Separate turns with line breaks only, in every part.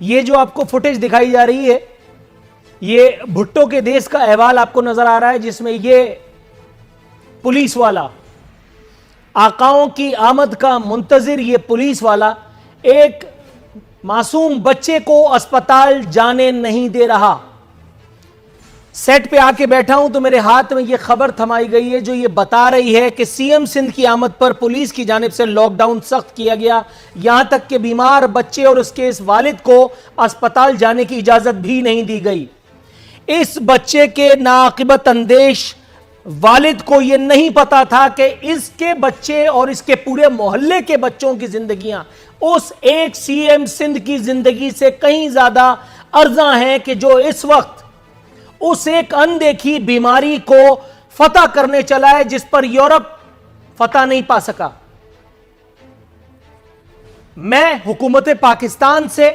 ये जो आपको फुटेज दिखाई जा रही है, ये भुट्टो के देश का अहवाल आपको नजर आ रहा है, जिसमें ये पुलिस वाला, आकाओं की आमद का मुंतजिर ये पुलिस वाला एक मासूम बच्चे को अस्पताल जाने नहीं दे रहा। सेट पे आके बैठा हूं तो मेरे हाथ में ये खबर थमाई गई है जो ये बता रही है कि सीएम सिंध की आमद पर पुलिस की जानिब से लॉकडाउन सख्त किया गया, यहां तक कि बीमार बच्चे और उसके इस वालिद को अस्पताल जाने की इजाजत भी नहीं दी गई। इस बच्चे के नाकिबत अंदेश वालिद को यह नहीं पता था कि इसके बच्चे और इसके पूरे मोहल्ले के बच्चों की जिंदगियां उस एक सीएम सिंध की जिंदगी से कहीं ज्यादा अर्जा हैं कि जो इस वक्त उस एक अनदेखी बीमारी को फतह करने चला है जिस पर यूरोप फतह नहीं पा सका। मैं हुकूमत पाकिस्तान से,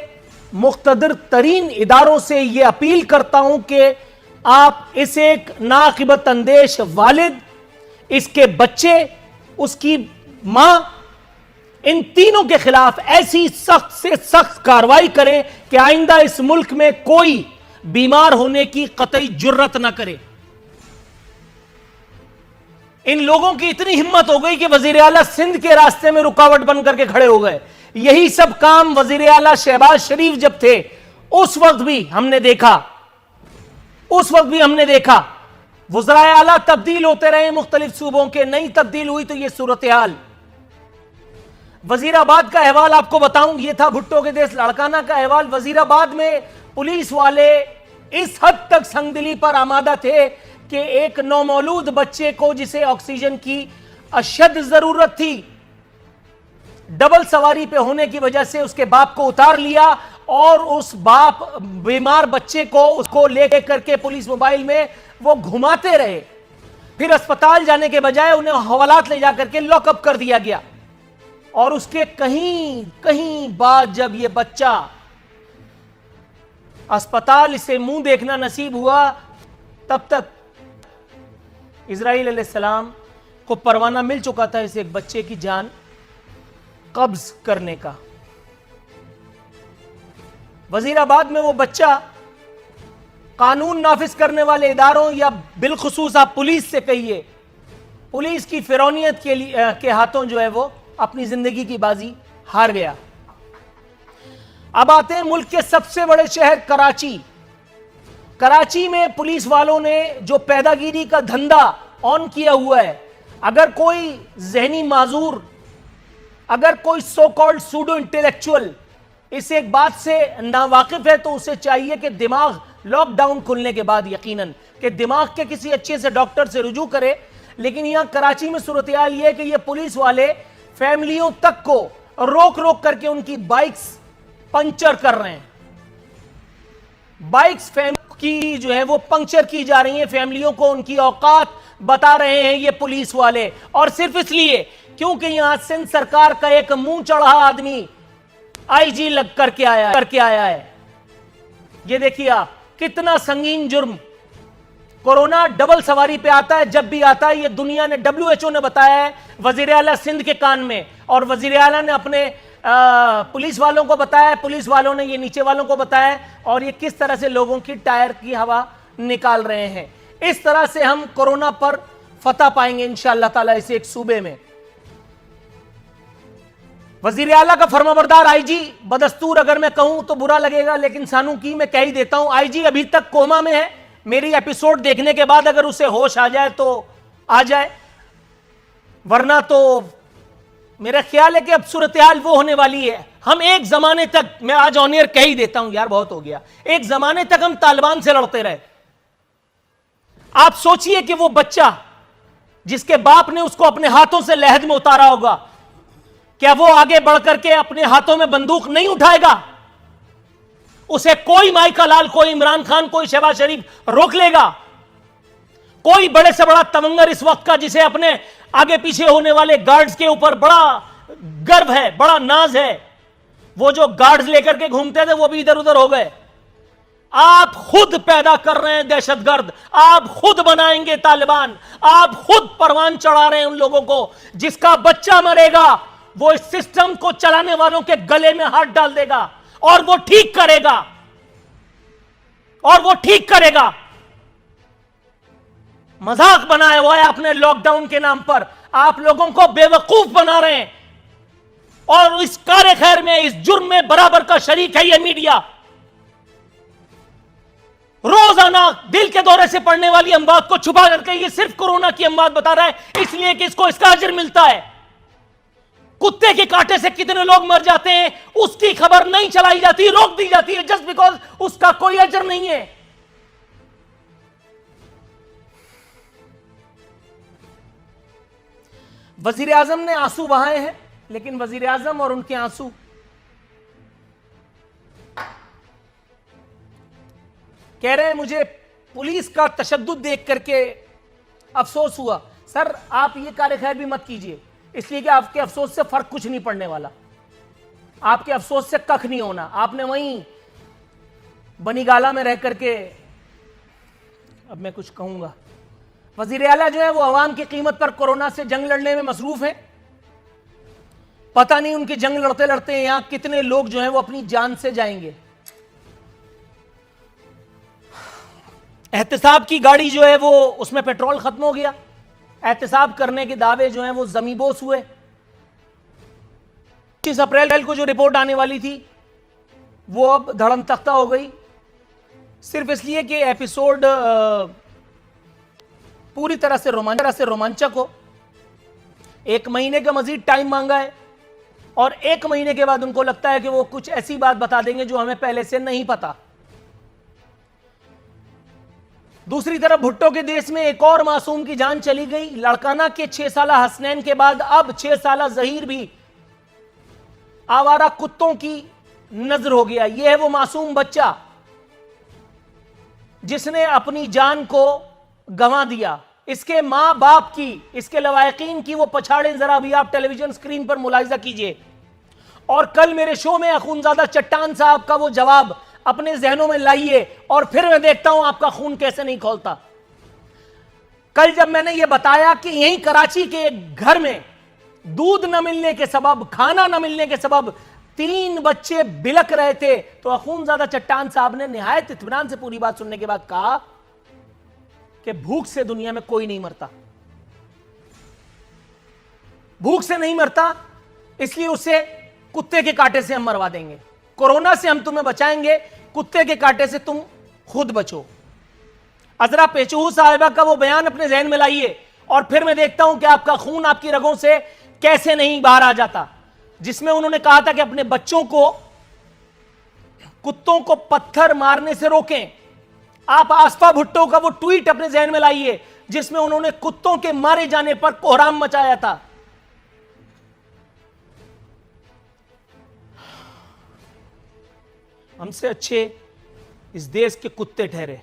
मुख्तदर तरीन इदारों से यह अपील करता हूं कि आप इस एक नाकिबत अंदेश वालिद, इसके बच्चे, उसकी मां, इन तीनों के खिलाफ ऐसी सख्त से सख्त कार्रवाई करें कि आइंदा इस मुल्क में कोई बीमार होने की कतई जुर्रत ना करे। इन लोगों की इतनी हिम्मत हो गई कि वजीर आला सिंध के रास्ते में रुकावट बन करके खड़े हो गए। यही सब काम वजीर आला शहबाज शरीफ जब थे उस वक्त भी हमने देखा। वज़राए आला तब्दील होते रहे मुख्तलिफ सूबों के, नहीं तब्दील हुई तो यह सूरत हाल। वजीराबाद का अहवाल आपको बताऊं, यह था भुट्टो के देश लाड़काना का अहवाल। वजीराबाद में पुलिस वाले इस हद तक संगदिली पर आमादा थे कि एक नौमौलूद बच्चे को, जिसे ऑक्सीजन की अशद जरूरत थी, डबल सवारी पे होने की वजह से उसके बाप को उतार लिया और उस बाप बीमार बच्चे को उसको लेकर करके पुलिस मोबाइल में वो घुमाते रहे। फिर अस्पताल जाने के बजाय उन्हें हवालात ले जाकर के लॉकअप कर दिया गया। और उसके कहीं बाद जब ये बच्चा अस्पताल से मुंह देखना नसीब हुआ, तब तक इजराइल अलैहिस्सलाम को परवाना मिल चुका था इस एक बच्चे की जान कब्ज करने का। वजीराबाद में वो बच्चा कानून नाफिज करने वाले इदारों या बिलखुसूस आप पुलिस से कहिए, पुलिस की फिरौनियत के हाथों जो है वो अपनी जिंदगी की बाजी हार गया। अब आते हैं मुल्क के सबसे बड़े शहर कराची में पुलिस वालों ने जो पैदागिरी का धंधा ऑन किया हुआ है, अगर कोई जहनी माजूर, अगर कोई सो कॉल्ड सूडो इंटेलेक्चुअल इस एक बात से नावाकिफ है तो उसे चाहिए कि दिमाग लॉकडाउन खुलने के बाद यकीनन कि दिमाग के किसी अच्छे से डॉक्टर से रुजू करे। लेकिन यहां कराची में सूरत हाल यह है कि ये पुलिस वाले फैमिलियों तक को रोक रोक करके उनकी बाइक्स पंचर कर रहे हैं। बाइक्स की जो है वो पंक्चर की जा रही हैं, फैमिलियों को उनकी औकात बता रहे हैं ये पुलिस वाले, और सिर्फ इसलिए क्योंकि यहां सिंध सरकार का एक मुंह चढ़ा आदमी आईजी लग करके आया है। ये देखिए आप, कितना संगीन जुर्म। कोरोना डबल सवारी पे आता है, जब भी आता है ये दुनिया ने, WHO ने बताया है वजीर आला सिंध के कान में, और वजीर आला ने अपने पुलिस वालों को बताया, पुलिस वालों ने ये नीचे वालों को बताया, और ये किस तरह से लोगों की टायर की हवा निकाल रहे हैं। इस तरह से हम कोरोना पर फतह पाएंगे इंशाअल्लाह ताला इस एक सूबे में। वजीर आला का फरमाबरदार आईजी, बदस्तूर अगर मैं कहूं तो बुरा लगेगा, लेकिन सानू की मैं कह ही देता हूं, आईजी अभी तक कोमा में है। मेरी एपिसोड देखने के बाद अगर उसे होश आ जाए तो आ जाए, वरना तो मेरा ख्याल है कि अब सूरत हाल वो होने वाली है। हम एक जमाने तक, मैं आज ऑन एयर कह ही देता हूं यार, बहुत हो गया, एक जमाने तक हम तालिबान से लड़ते रहे। आप सोचिए कि वो बच्चा जिसके बाप ने उसको अपने हाथों से लहद में उतारा होगा, क्या वो आगे बढ़कर के अपने हाथों में बंदूक नहीं उठाएगा? उसे कोई माइका लाल, कोई इमरान खान, कोई शहबाज शरीफ रोक लेगा? कोई बड़े से बड़ा तमंगर इस वक्त का, जिसे अपने आगे पीछे होने वाले गार्ड्स के ऊपर बड़ा गर्व है, बड़ा नाज है, वो जो गार्ड्स लेकर के घूमते थे वो भी इधर उधर हो गए। आप खुद पैदा कर रहे हैं दहशतगर्द, आप खुद बनाएंगे तालिबान, आप खुद परवान चढ़ा रहे हैं उन लोगों को। जिसका बच्चा मरेगा वो इस सिस्टम को चलाने वालों के गले में हाथ डाल देगा, और वो ठीक करेगा, और वो ठीक करेगा। मजाक बनाया हुआ है आपने लॉकडाउन के नाम पर, आप लोगों को बेवकूफ बना रहे हैं, और इस कार्य खैर में, इस जुर्म में बराबर का शरीक है ये मीडिया। रोजाना दिल के दौरे से पड़ने वाली अमवात को छुपा करके ये सिर्फ कोरोना की अमवात बता रहा है, इसलिए कि इसको इसका अजर मिलता है। कुत्ते के कांटे से कितने लोग मर जाते हैं उसकी खबर नहीं चलाई जाती, रोक दी जाती है, जस्ट बिकॉज उसका कोई अजर नहीं है। वजीर आजम ने आंसू बहाए हैं, लेकिन वजीर आजम और उनके आंसू कह रहे हैं मुझे पुलिस का तशद्दुद देख करके अफसोस हुआ। सर आप ये कार्य खैर भी मत कीजिए, इसलिए कि आपके अफसोस से फर्क कुछ नहीं पड़ने वाला, आपके अफसोस से कख नहीं होना। आपने वहीं बनीगाला में रह करके, अब मैं कुछ कहूंगा, वजीर आला जो है वो अवाम की कीमत पर कोरोना से जंग लड़ने में मसरूफ है। पता नहीं उनकी जंग लड़ते लड़ते यहां कितने लोग जो है वो अपनी जान से जाएंगे। एहतसाब की गाड़ी जो है वो, उसमें पेट्रोल खत्म हो गया, एहतसाब करने के दावे जो हैं वो जमीबोस हुए। 25 अप्रैल को जो रिपोर्ट आने वाली थी वो अब धड़म तख्ता हो गई, सिर्फ इसलिए कि एपिसोड पूरी तरह से रोमांचक हो। 1 महीने का मजीद टाइम मांगा है, और 1 महीने के बाद उनको लगता है कि वो कुछ ऐसी बात बता देंगे जो हमें पहले से नहीं पता। दूसरी तरफ भुट्टो के देश में एक और मासूम की जान चली गई। लड़काना के 6 साला हसनैन के बाद अब 6 साला जहीर भी आवारा कुत्तों की नजर हो गया। यह है वो मासूम बच्चा जिसने अपनी जान को गंवा दिया। इसके मां बाप की, इसके लवायकीन की वो पछाड़े जरा अभी आप टेलीविजन स्क्रीन पर मुलाहिजा कीजिए। और कल मेरे शो में अखूनजादा चट्टान साहब का वो जवाब अपने जहनों में लाइए, और फिर मैं देखता हूं आपका खून कैसे नहीं खौलता। कल जब मैंने ये बताया कि यहीं कराची के एक घर में दूध न मिलने के सबब, खाना न मिलने के सबब 3 बच्चे बिलक रहे थे, तो अखूनजादा चट्टान साहब ने निहायत इत्मीनान से पूरी बात सुनने के बाद कहा कि भूख से दुनिया में कोई नहीं मरता, भूख से नहीं मरता, इसलिए उसे कुत्ते के कांटे से हम मरवा देंगे। कोरोना से हम तुम्हें बचाएंगे, कुत्ते के कांटे से तुम खुद बचो। अजरा पेचूहू साहिबा का वो बयान अपने जहन में लाइए, और फिर मैं देखता हूं कि आपका खून आपकी रगों से कैसे नहीं बाहर आ जाता, जिसमें उन्होंने कहा था कि अपने बच्चों को कुत्तों को पत्थर मारने से रोकें। आप आसफा भुट्टो का वो ट्वीट अपने जहन में लाइए जिसमें उन्होंने कुत्तों के मारे जाने पर कोहराम मचाया था। हमसे अच्छे इस देश के कुत्ते ठहरे।